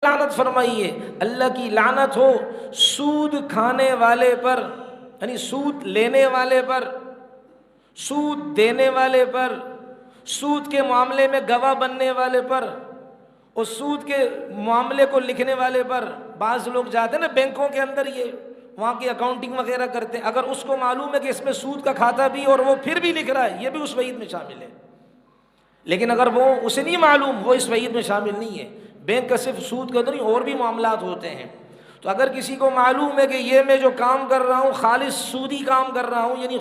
لعنت فرمائی ہے، اللہ کی لعنت ہو سود کھانے والے پر، یعنی سود لینے والے پر، سود دینے والے پر، سود کے معاملے میں گواہ بننے والے پر، اور سود کے معاملے کو لکھنے والے پر۔ بعض لوگ جاتے ہیں نا بینکوں کے اندر، یہ وہاں کی اکاؤنٹنگ وغیرہ کرتے ہیں، اگر اس کو معلوم ہے کہ اس میں سود کا کھاتا بھی اور وہ پھر بھی لکھ رہا ہے، یہ بھی اس وعید میں شامل ہے۔ لیکن اگر وہ اسے نہیں معلوم، وہ اس وعید میں شامل نہیں ہے۔ بینک کا صرف سود کا نہیں، اور بھی معاملات ہوتے ہیں۔ تو اگر کسی کو معلوم ہے کہ یہ میں جو کام کر رہا ہوں خالص سودی کام کر رہا ہوں، یعنی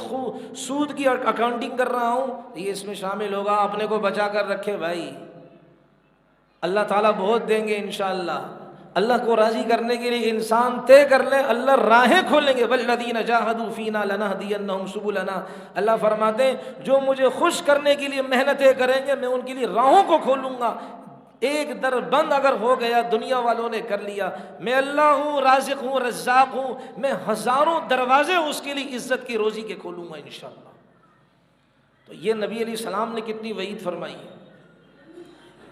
سود کی اکاؤنٹنگ کر رہا ہوں، تو یہ اس میں شامل ہوگا۔ اپنے کو بچا کر رکھے بھائی، اللہ تعالیٰ بہت دیں گے انشاءاللہ۔ اللہ کو راضی کرنے کے لیے انسان طے کر لے، اللہ راہیں کھولیں گے۔ والذین جاہدوا فینا لنہدینہم سبلنا، اللہ فرماتے ہیں جو مجھے خوش کرنے کے لیے محنتیں کریں گے میں ان کے لیے راہوں کو کھولوں گا۔ ایک در بند اگر ہو گیا، دنیا والوں نے کر لیا، میں اللہ ہوں، رازق ہوں، رزاق ہوں، میں ہزاروں دروازے اس کے لیے عزت کی روزی کے کھولوں گا انشاءاللہ۔ تو یہ نبی علیہ السلام نے کتنی وعید فرمائی ہے۔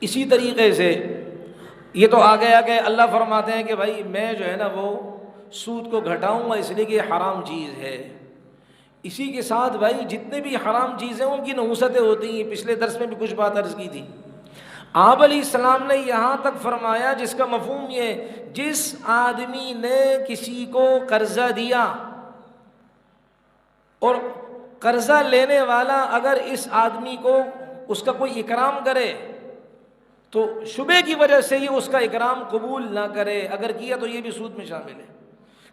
اسی طریقے سے یہ تو آ گیا کہ اللہ فرماتے ہیں کہ بھائی میں جو ہے نا وہ سود کو گھٹاؤں گا، اس لیے کہ یہ حرام چیز ہے۔ اسی کے ساتھ بھائی جتنے بھی حرام چیزیں ان کی نحوستیں ہوتی ہیں، پچھلے درس میں بھی کچھ بات عرض کی تھی۔ آپ علیہ السلام نے یہاں تک فرمایا جس کا مفہوم یہ، جس آدمی نے کسی کو قرضہ دیا اور قرضہ لینے والا اگر اس آدمی کو اس کا کوئی اکرام کرے تو شبے کی وجہ سے یہ اس کا اکرام قبول نہ کرے، اگر کیا تو یہ بھی سود میں شامل ہے۔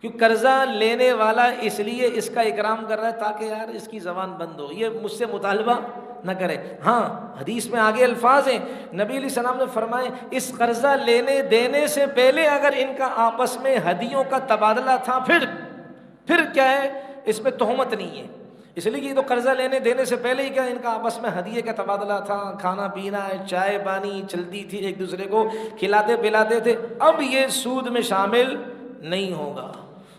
کیونکہ قرضہ لینے والا اس لیے اس کا اکرام کر رہا ہے تاکہ یار اس کی زبان بند ہو، یہ مجھ سے مطالبہ نہ کرے۔ ہاں حدیث میں آگے الفاظ ہیں، نبی علیہ السلام نے فرمائے اس قرضہ لینے دینے سے پہلے اگر ان کا آپس میں ہدیوں کا تبادلہ تھا پھر کیا ہے، اس میں تہمت نہیں ہے۔ اس لیے کہ یہ تو قرضہ لینے دینے سے پہلے ہی کیا ان کا آپس میں ہدیے کا تبادلہ تھا، کھانا پینا چائے پانی چلتی تھی، ایک دوسرے کو کھلاتے پلاتے تھے، اب یہ سود میں شامل نہیں ہوگا۔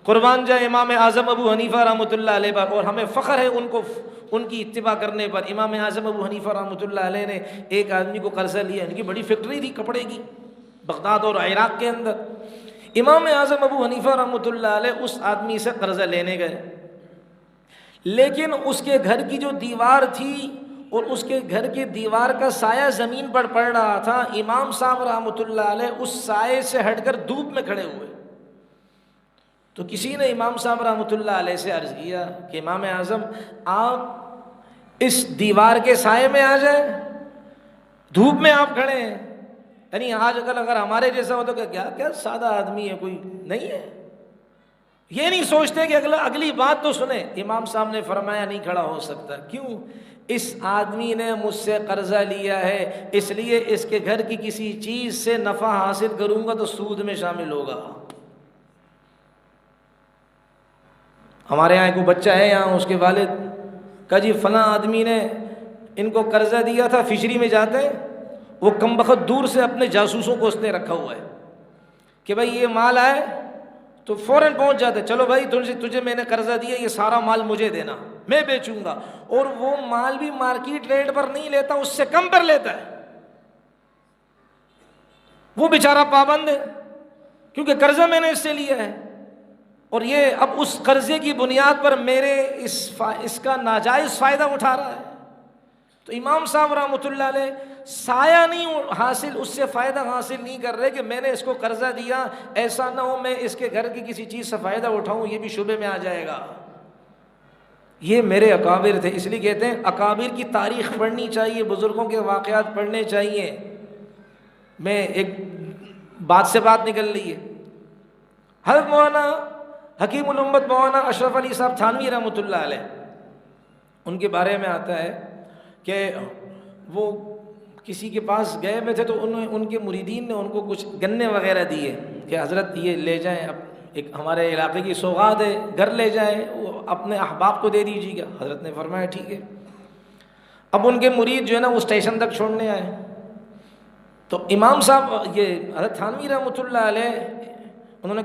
قربان جائے امام اعظم ابو حنیفہ رحمۃ اللہ علیہ پر، اور ہمیں فخر ہے ان کی اتباع کرنے پر۔ امام اعظم ابو حنیفہ رحمۃ اللہ علیہ نے ایک آدمی کو قرضہ لیا، ان کی بڑی فیکٹری تھی کپڑے کی بغداد اور عراق کے اندر۔ امام اعظم ابو حنیفہ رحمۃ اللہ علیہ اس آدمی سے قرضہ لینے گئے، لیکن اس کے گھر کی جو دیوار تھی اور اس کے گھر کی دیوار کا سایہ زمین پر پڑ رہا تھا، امام صاحب رحمۃ اللہ علیہ اس سائے سے ہٹ کر دھوپ میں کھڑے ہوئے۔ تو کسی نے امام صاحب رحمۃ اللہ علیہ سے عرض کیا کہ امام اعظم آپ اس دیوار کے سائے میں آ جائیں، دھوپ میں آپ کھڑے ہیں۔ یعنی آج اگر ہمارے جیسا ہو تو کیا سادہ آدمی ہے، کوئی نہیں ہے، یہ نہیں سوچتے کہ اگلی بات تو سنیں۔ امام صاحب نے فرمایا نہیں کھڑا ہو سکتا۔ کیوں؟ اس آدمی نے مجھ سے قرضہ لیا ہے، اس لیے اس کے گھر کی کسی چیز سے نفع حاصل کروں گا تو سود میں شامل ہوگا۔ ہمارے یہاں کوئی بچہ ہے یہاں، اس کے والد کہا جی فلاں آدمی نے ان کو قرضہ دیا تھا، فشری میں جاتے ہیں، وہ کم بخت دور سے اپنے جاسوسوں کو اس نے رکھا ہوا ہے کہ بھائی یہ مال آئے تو فوراً پہنچ جاتے، چلو بھائی تجھے میں نے قرضہ دیا، یہ سارا مال مجھے دینا، میں بیچوں گا۔ اور وہ مال بھی مارکیٹ ریٹ پر نہیں لیتا، اس سے کم پر لیتا ہے۔ وہ بیچارہ پابند ہے کیونکہ قرضہ میں نے اس سے لیا ہے، اور یہ اب اس قرضے کی بنیاد پر میرے اس کا ناجائز فائدہ اٹھا رہا ہے۔ تو امام صاحب رحمۃ اللہ علیہ سایہ نہیں حاصل، اس سے فائدہ حاصل نہیں کر رہے کہ میں نے اس کو قرضہ دیا، ایسا نہ ہو میں اس کے گھر کی کسی چیز سے فائدہ اٹھاؤں، یہ بھی شبے میں آ جائے گا۔ یہ میرے اکابر تھے، اس لیے کہتے ہیں اکابر کی تاریخ پڑھنی چاہیے، بزرگوں کے واقعات پڑھنے چاہیے۔ میں ایک بات سے بات نکل رہی ہے، حضرت مولانا حکیم الامت مولانا اشرف علی صاحب تھانوی رحمۃ اللہ علیہ، ان کے بارے میں آتا ہے کہ وہ کسی کے پاس گئے ہوئے تھے تو ان کے مریدین نے ان کو کچھ گنے وغیرہ دیے کہ حضرت یہ لے جائیں، اب ایک ہمارے علاقے کی سوغات ہے، گھر لے جائیں، وہ اپنے احباب کو دے دیجیے گا۔ حضرت نے فرمایا ٹھیک ہے۔ اب ان کے مرید جو ہے نا وہ اسٹیشن تک چھوڑنے آئے، تو امام صاحب یہ حضرت تھانوی رحمۃ اللہ علیہ انہوں نے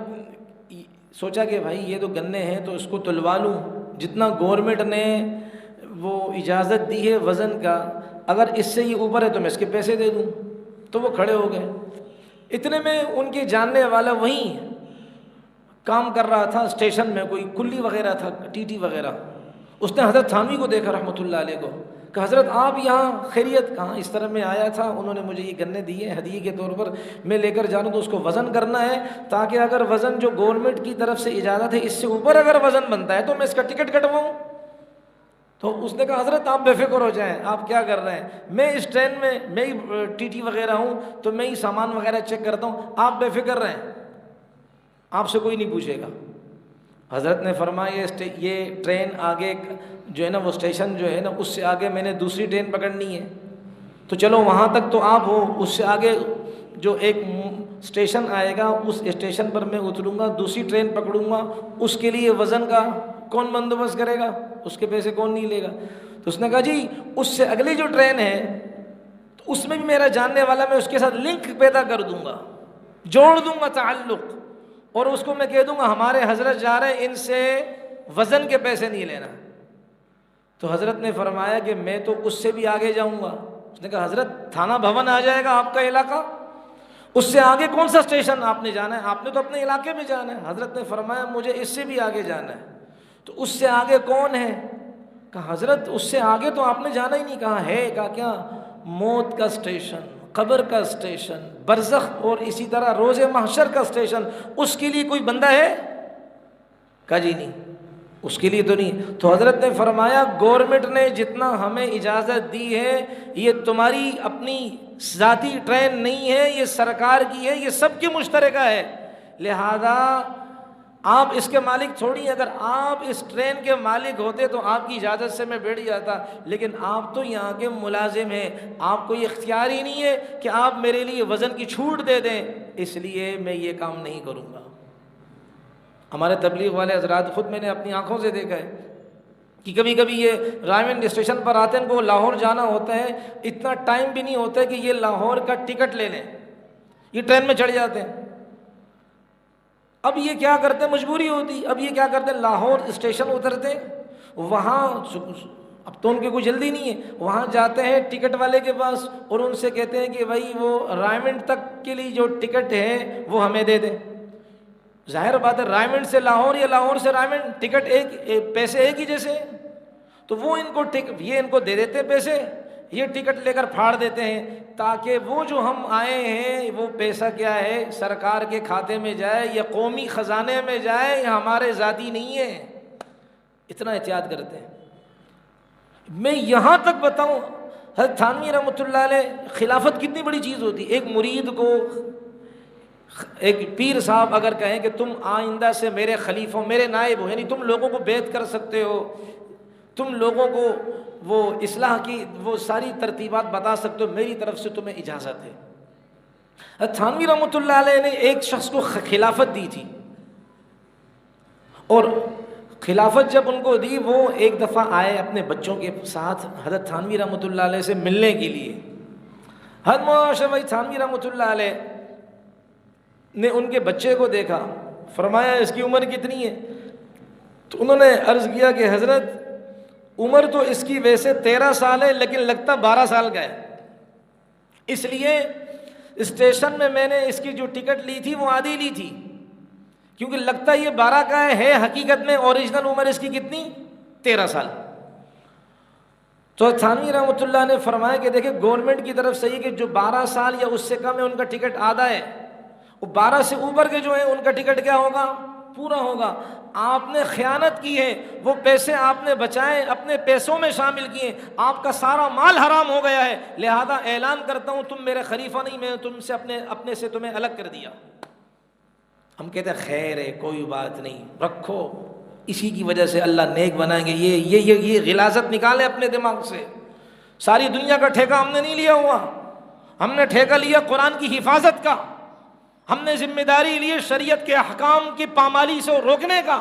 سوچا کہ بھائی یہ تو گنے ہیں تو اس کو تلوا لوں، جتنا گورنمنٹ نے وہ اجازت دی ہے وزن کا، اگر اس سے یہ اوپر ہے تو میں اس کے پیسے دے دوں۔ تو وہ کھڑے ہو گئے، اتنے میں ان کے جاننے والا وہیں کام کر رہا تھا اسٹیشن میں، کوئی کلی وغیرہ تھا، ٹی ٹی وغیرہ، اس نے حضرت تھانوی کو دیکھا رحمۃ اللہ علیہ کو کہ حضرت آپ یہاں خیریت؟ کہاں اس طرح میں آیا تھا، انہوں نے مجھے یہ گنے دیے ہدیے کے طور پر، میں لے کر جاؤں تو اس کو وزن کرنا ہے، تاکہ اگر وزن جو گورنمنٹ کی طرف سے اجازت ہے اس سے اوپر اگر وزن بنتا ہے تو میں اس کا ٹکٹ کٹواؤں۔ تو اس نے کہا حضرت آپ بے فکر ہو جائیں، آپ کیا کر رہے ہیں، میں اس ٹرین میں ہی ٹی ٹی وغیرہ ہوں تو میں ہی سامان وغیرہ چیک کرتا ہوں، آپ بے فکر رہیں، آپ سے کوئی نہیں پوچھے گا۔ حضرت نے فرمایا یہ ٹرین آگے جو ہے نا، وہ اسٹیشن جو ہے نا، اس سے آگے میں نے دوسری ٹرین پکڑنی ہے، تو چلو وہاں تک تو آپ ہو، اس سے آگے جو ایک اسٹیشن آئے گا اس اسٹیشن پر میں اتروں گا، دوسری ٹرین پکڑوں گا، اس کے لیے وزن کا کون بندوبست کرے گا، اس کے پیسے کون نہیں لے گا؟ تو اس نے کہا جی اس سے اگلی جو ٹرین ہے تو اس میں بھی میرا جاننے والا، میں اس کے ساتھ لنک پیدا کر دوں گا، جوڑ دوں گا تعلق، اور اس کو میں کہہ دوں گا ہمارے حضرت جا رہے ہیں، ان سے وزن کے پیسے نہیں لینا۔ تو حضرت نے فرمایا کہ میں تو اس سے بھی آگے جاؤں گا۔ اس نے کہا حضرت تھانہ بھون آ جائے گا آپ کا علاقہ، اس سے آگے کون سا اسٹیشن آپ نے جانا ہے، آپ نے تو اپنے علاقے میں جانا ہے۔ حضرت نے فرمایا مجھے اس سے بھی آگے جانا ہے۔ تو اس سے آگے کون ہے؟ کہا حضرت اس سے آگے تو آپ نے جانا ہی نہیں۔ کہا ہے؟ کہا کیا؟ موت کا اسٹیشن، قبر کا اسٹیشن، برزخ اور اسی طرح روز محشر کا اسٹیشن، اس کے لیے کوئی بندہ ہے؟ کہا جی نہیں، اس کے لیے تو نہیں۔ تو حضرت نے فرمایا گورنمنٹ نے جتنا ہمیں اجازت دی ہے، یہ تمہاری اپنی ذاتی ٹرین نہیں ہے، یہ سرکار کی ہے، یہ سب کی مشترکہ ہے، لہذا آپ اس کے مالک تھوڑی، اگر آپ اس ٹرین کے مالک ہوتے تو آپ کی اجازت سے میں بیٹھ جاتا، لیکن آپ تو یہاں کے ملازم ہیں، آپ کو یہ اختیار ہی نہیں ہے کہ آپ میرے لیے وزن کی چھوٹ دے دیں، اس لیے میں یہ کام نہیں کروں گا۔ ہمارے تبلیغ والے حضرات، خود میں نے اپنی آنکھوں سے دیکھا ہے کہ کبھی کبھی یہ رائمنڈ اسٹیشن پر آتے ہیں، ان کو لاہور جانا ہوتا ہے، اتنا ٹائم بھی نہیں ہوتا ہے کہ یہ لاہور کا ٹکٹ لے لیں، یہ ٹرین میں چڑھ جاتے ہیں۔ اب یہ کیا کرتے ہیں، مجبوری ہوتی، اب یہ کیا کرتے ہیں، لاہور اسٹیشن اترتے ہیں، وہاں اب تو ان کی کوئی جلدی نہیں ہے، وہاں جاتے ہیں ٹکٹ والے کے پاس اور ان سے کہتے ہیں کہ بھائی وہ رائمنڈ تک کے لیے جو ٹکٹ ہے وہ ہمیں دے دیں۔ ظاہر بات ہے رائمنڈ سے لاہور یا لاہور سے رائمنڈ ٹکٹ ایک، پیسے ایک ہی جیسے، تو وہ ان کو یہ ان کو دے دیتے ہیں پیسے، یہ ٹکٹ لے کر پھاڑ دیتے ہیں، تاکہ وہ جو ہم آئے ہیں وہ پیسہ کیا ہے، سرکار کے کھاتے میں جائے یا قومی خزانے میں جائے، یا ہمارے ذاتی نہیں ہے۔ اتنا احتیاط کرتے ہیں۔ میں یہاں تک بتاؤں، حضرت تھانوی رحمۃ اللہ علیہ، خلافت کتنی بڑی چیز ہوتی ہے۔ ایک مرید کو ایک پیر صاحب اگر کہیں کہ تم آئندہ سے میرے خلیفہ، میرے نائب ہو، یعنی تم لوگوں کو بیعت کر سکتے ہو، تم لوگوں کو وہ اصلاح کی وہ ساری ترتیبات بتا سکتے ہو، میری طرف سے تمہیں اجازت ہے۔ تھانوی رحمۃ اللہ علیہ نے ایک شخص کو خلافت دی تھی، اور خلافت جب ان کو دی، وہ ایک دفعہ آئے اپنے بچوں کے ساتھ حضرت تھانوی رحمۃ اللہ علیہ سے ملنے کے لیے۔ حضرت مولانا اشرف بھائی تھانوی رحمۃ اللہ علیہ نے ان کے بچے کو دیکھا، فرمایا اس کی عمر کتنی ہے؟ تو انہوں نے عرض کیا کہ حضرت عمر تو اس کی ویسے 13 سال ہے، لیکن لگتا 12 سال کا ہے، اس لیے اسٹیشن میں نے اس کی جو ٹکٹ لی تھی وہ آدھی لی تھی، کیونکہ لگتا یہ 12 کا ہے، حقیقت میں اوریجنل عمر اس کی کتنی؟ 13 سال۔ تو تھانوی رحمۃ اللہ نے فرمایا کہ دیکھیں گورنمنٹ کی طرف سے یہ کہ جو 12 سال یا اس سے کم ہے ان کا ٹکٹ آدھا ہے، وہ 12 سے اوپر کے جو ہیں ان کا ٹکٹ کیا ہوگا؟ پورا ہوگا۔ آپ نے خیانت کی ہے، وہ پیسے آپ نے بچائے، اپنے پیسوں میں شامل کیے، آپ کا سارا مال حرام ہو گیا ہے، لہذا اعلان کرتا ہوں تم میرے خلیفہ نہیں، میں نے تم سے اپنے سے تمہیں الگ کر دیا۔ ہم کہتے ہیں خیر ہے، کوئی بات نہیں، رکھو، اسی کی وجہ سے اللہ نیک بنائیں گے۔ یہ غلاظت نکالیں اپنے دماغ سے۔ ساری دنیا کا ٹھیکہ ہم نے نہیں لیا ہوا، ہم نے ٹھیکہ لیا قرآن کی حفاظت کا، ہم نے ذمہ داری لی شریعت کے احکام کی پامالی سے روکنے کا،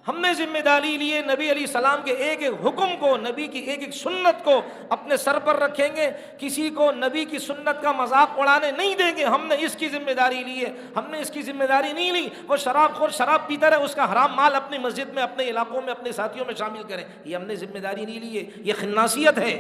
ہم نے ذمہ داری لی نبی علیہ السلام کے ایک ایک حکم کو، نبی کی ایک ایک سنت کو اپنے سر پر رکھیں گے، کسی کو نبی کی سنت کا مذاق اڑانے نہیں دیں گے۔ ہم نے اس کی ذمہ داری لی ہے، ہم نے اس کی ذمہ داری نہیں لی وہ شراب خور شراب پیتا رہے، اس کا حرام مال اپنی مسجد میں، اپنے علاقوں میں، اپنے ساتھیوں میں شامل کریں، یہ ہم نے ذمہ داری نہیں لی ہے، یہ خناسیت ہے۔